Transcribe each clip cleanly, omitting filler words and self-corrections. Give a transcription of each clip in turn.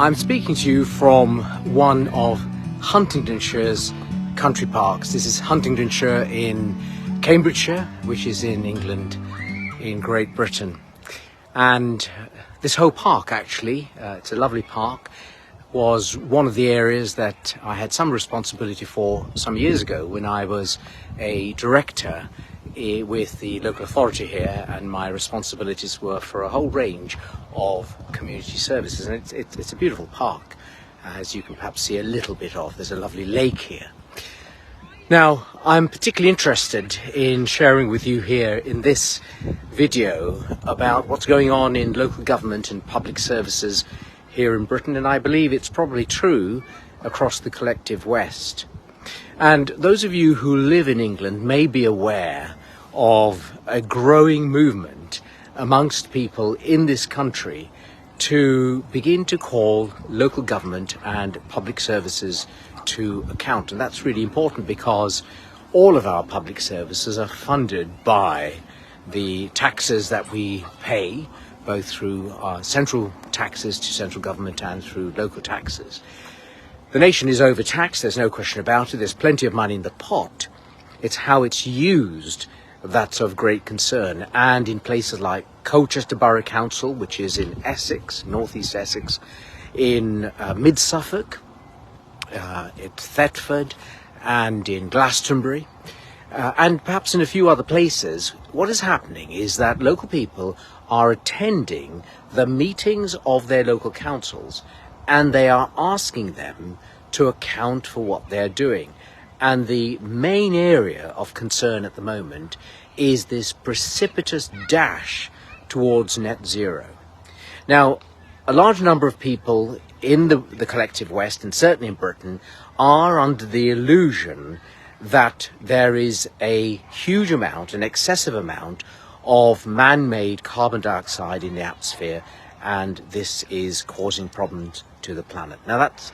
I'm speaking to you from one of Huntingdonshire's country parks. This is Huntingdonshire in Cambridgeshire, which is in England, in Great Britain. And this whole park actually, it's a lovely park, was one of the areas that I had some responsibility for some years ago when I was a director with the local authority here, and my responsibilities were for a whole range of community services. And it's a beautiful park, as you can perhaps see a little bit of. There's a lovely lake here. Now, I'm particularly interested in sharing with you here in this video about what's going on in local government and public services here in Britain, and I believe it's probably true across the collective West. And those of you who live in England may be aware of a growing movement amongst people in this country to begin to call local government and public services to account. And that's really important because all of our public services are funded by the taxes that we pay, both through central taxes to central government and through local taxes. The nation is overtaxed, there's no question about it. There's plenty of money in the pot. It's how it's used that's of great concern. And in places like Colchester Borough Council, which is in Essex, northeast Essex, in mid Suffolk, at Thetford, and in Glastonbury, and perhaps in a few other places, what is happening is that local people are attending the meetings of their local councils, and they are asking them to account for what they're doing. And the main area of concern at the moment is this precipitous dash towards net zero. Now, a large number of people in the collective West, and certainly in Britain, are under the illusion that there is a huge amount, an excessive amount, of man-made carbon dioxide in the atmosphere, and this is causing problems to the planet. Now, that's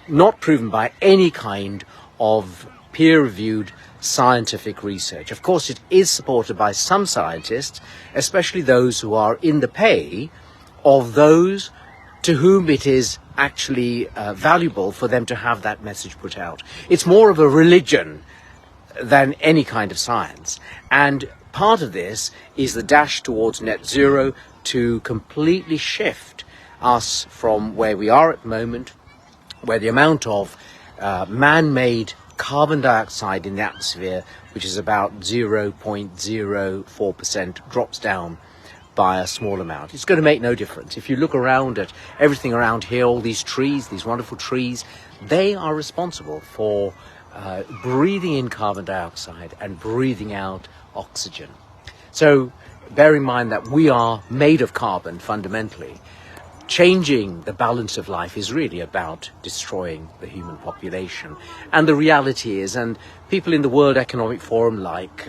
not proven by any kind of peer-reviewed scientific research. Of course, it is supported by some scientists, especially those who are in the pay of those to whom it is actually valuable for them to have that message put out. It's more of a religion than any kind of science. And part of this is the dash towards net zero to completely shift us from where we are at the moment, where the amount of man-made carbon dioxide in the atmosphere, which is about 0.04%, drops down by a small amount. It's going to make no difference. If you look around at everything around here, all these trees, these wonderful trees, they are responsible for breathing in carbon dioxide and breathing out oxygen. So bear in mind that we are made of carbon fundamentally. Changing the balance of life is really about destroying the human population. And the reality is, and people in the World Economic Forum like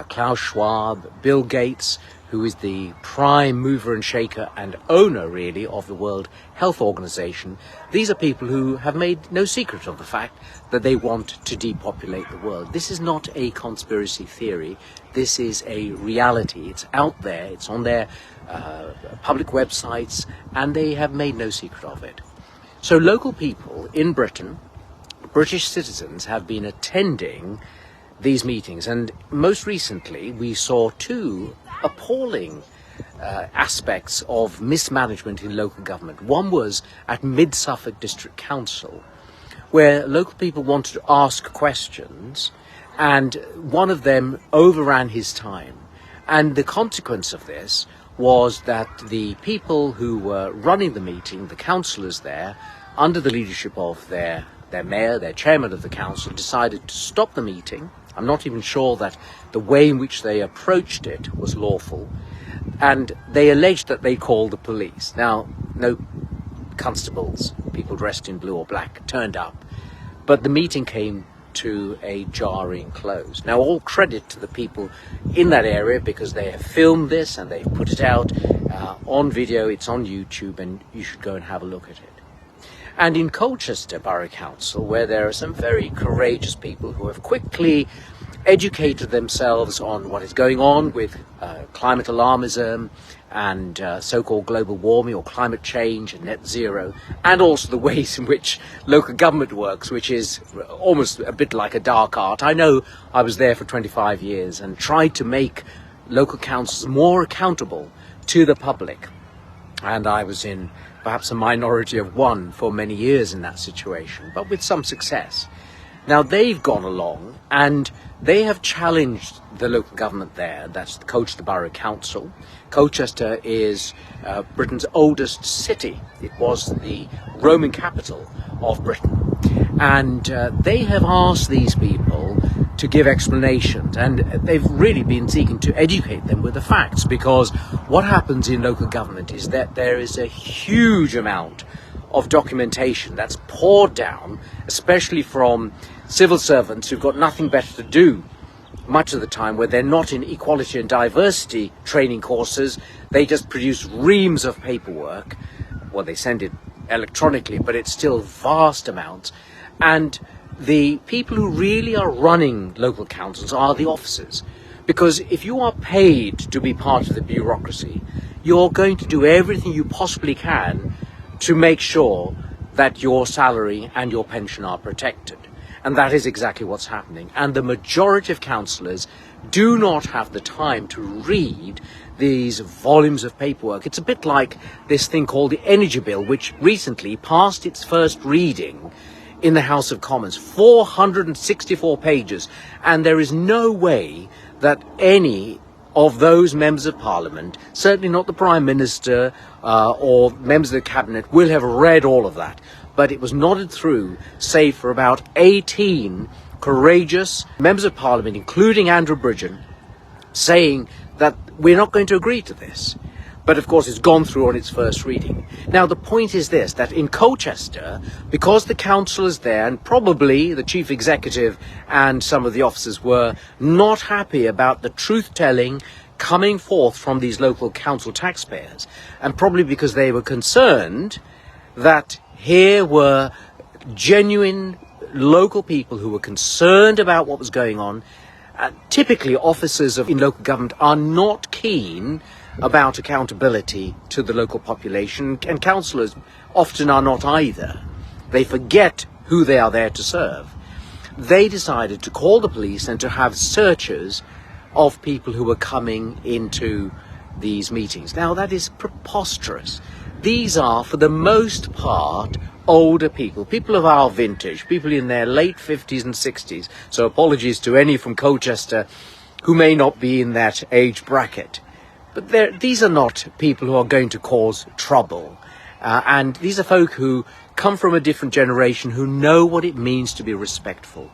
Klaus Schwab, Bill Gates, who is the prime mover and shaker and owner really of the World Health Organization, these are people who have made no secret of the fact that they want to depopulate the world. This is not a conspiracy theory. This is a reality. It's out there. It's on their public websites, and they have made no secret of it. So local people in Britain, British citizens, have been attending these meetings, and most recently we saw two appalling aspects of mismanagement in local government. One was at Mid Suffolk District Council, where local people wanted to ask questions, and one of them overran his time. And the consequence of this was that the people who were running the meeting, the councillors there, under the leadership of their mayor, their chairman of the council, decided to stop the meeting. I'm not even sure that the way in which they approached it was lawful. And they alleged that they called the police. Now, no constables, people dressed in blue or black, turned up. But the meeting came to a jarring close. Now, all credit to the people in that area, because they have filmed this and they've put it out on video. It's on YouTube, and you should go and have a look at it. And in Colchester Borough Council, where there are some very courageous people who have quickly educated themselves on what is going on with climate alarmism and so-called global warming or climate change and net zero, and also the ways in which local government works, which is almost a bit like a dark art. I know I was there for 25 years and tried to make local councils more accountable to the public, and I was in perhaps a minority of one for many years in that situation, but with some success. Now they've gone along and they have challenged the local government there. That's the Colchester Borough Council. Colchester is Britain's oldest city. It was the Roman capital of Britain. And they have asked these people to give explanations, and they've really been seeking to educate them with the facts, because what happens in local government is that there is a huge amount of documentation that's poured down, especially from civil servants who've got nothing better to do much of the time, where they're not in equality and diversity training courses. They just produce reams of paperwork. Well, they send it electronically, but it's still vast amounts. And the people who really are running local councils are the officers, because if you are paid to be part of the bureaucracy, you're going to do everything you possibly can to make sure that your salary and your pension are protected. And that is exactly what's happening. And the majority of councillors do not have the time to read these volumes of paperwork. It's a bit like this thing called the Energy Bill, which recently passed its first reading in the House of Commons, 464 pages. And there is no way that any of those members of Parliament, certainly not the Prime Minister or members of the Cabinet, will have read all of that. But it was nodded through, save for about 18 courageous members of Parliament, including Andrew Bridgen, saying that we're not going to agree to this. But of course it's gone through on its first reading. Now the point is this, that in Colchester, because the councillors there, and probably the chief executive and some of the officers, were not happy about the truth-telling coming forth from these local council taxpayers, and probably because they were concerned that here were genuine local people who were concerned about what was going on. Typically officers in local government are not keen about accountability to the local population, and councillors often are not either. They forget who they are there to serve. They decided to call the police and to have searches of people who were coming into these meetings. Now that is preposterous. These are, for the most part, older people, people of our vintage, people in their late 50s and 60s. So apologies to any from Colchester who may not be in that age bracket. But these are not people who are going to cause trouble. And these are folk who come from a different generation, who know what it means to be respectful.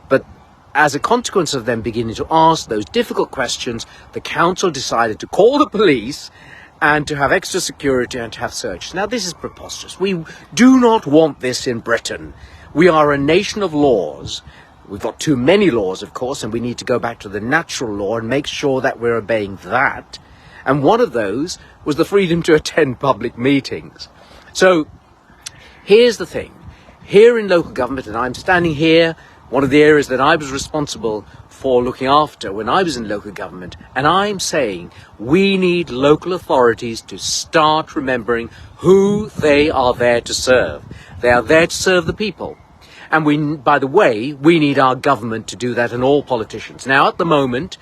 But as a consequence of them beginning to ask those difficult questions, the council decided to call the police and to have extra security and to have searches. Now this is preposterous. We do not want this in Britain. We are a nation of laws. We've got too many laws, of course, and we need to go back to the natural law and make sure that we're obeying that. And one of those was the freedom to attend public meetings. So here's the thing. Here in local government, and I'm standing here, one of the areas that I was responsible for looking after when I was in local government, and I'm saying we need local authorities to start remembering who they are there to serve. They are there to serve the people. And by the way, we need our government to do that, and all politicians. Now at the moment,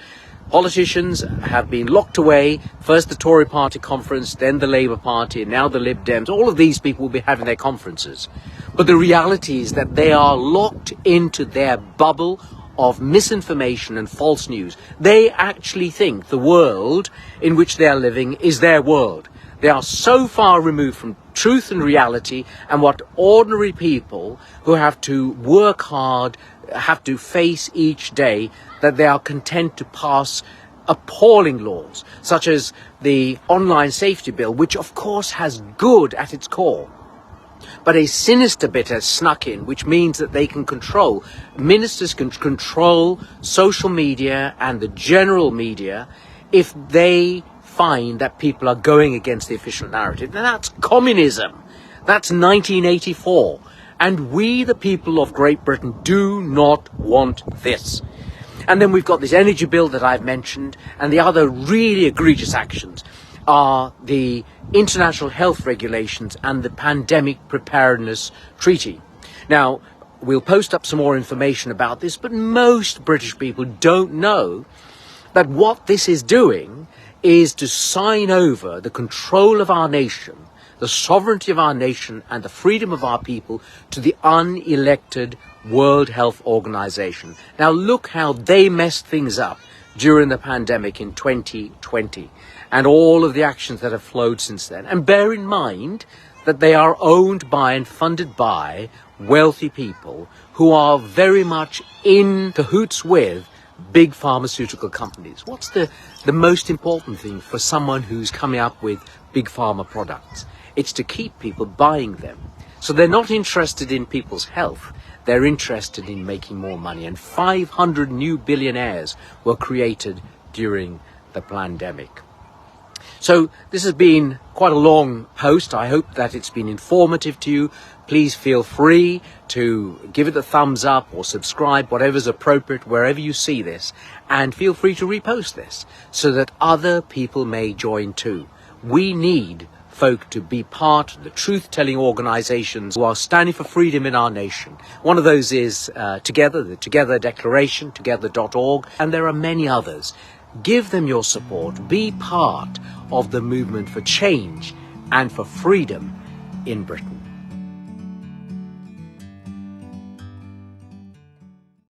politicians have been locked away, first the Tory party conference, then the Labour Party, and now the Lib Dems. All of these people will be having their conferences. But the reality is that they are locked into their bubble of misinformation and false news. They actually think the world in which they are living is their world. They are so far removed from truth and reality and what ordinary people who have to work hard have to face each day, that they are content to pass appalling laws, such as the online safety bill, which of course has good at its core. But a sinister bit has snuck in, which means that they can control, ministers can control social media and the general media if they find that people are going against the official narrative. Now that's communism. That's 1984. And we, the people of Great Britain, do not want this. And then we've got this energy bill that I've mentioned, and the other really egregious actions are the international health regulations and the pandemic preparedness treaty. Now, we'll post up some more information about this, but most British people don't know that what this is doing is to sign over the control of our nation, the sovereignty of our nation and the freedom of our people to the unelected World Health Organization. Now look how they messed things up during the pandemic in 2020 and all of the actions that have flowed since then. And bear in mind that they are owned by and funded by wealthy people who are very much in cahoots with big pharmaceutical companies. What's the most important thing for someone who's coming up with big pharma products? It's to keep people buying them. So they're not interested in people's health. They're interested in making more money. And 500 new billionaires were created during the pandemic. So this has been quite a long post. I hope that it's been informative to you. Please feel free to give it a thumbs up or subscribe, whatever's appropriate, wherever you see this. And feel free to repost this so that other people may join too. We need folk to be part of the truth-telling organizations who are standing for freedom in our nation. One of those is Together, the Together Declaration, together.org, and there are many others. Give them your support. Be part of the movement for change and for freedom in Britain.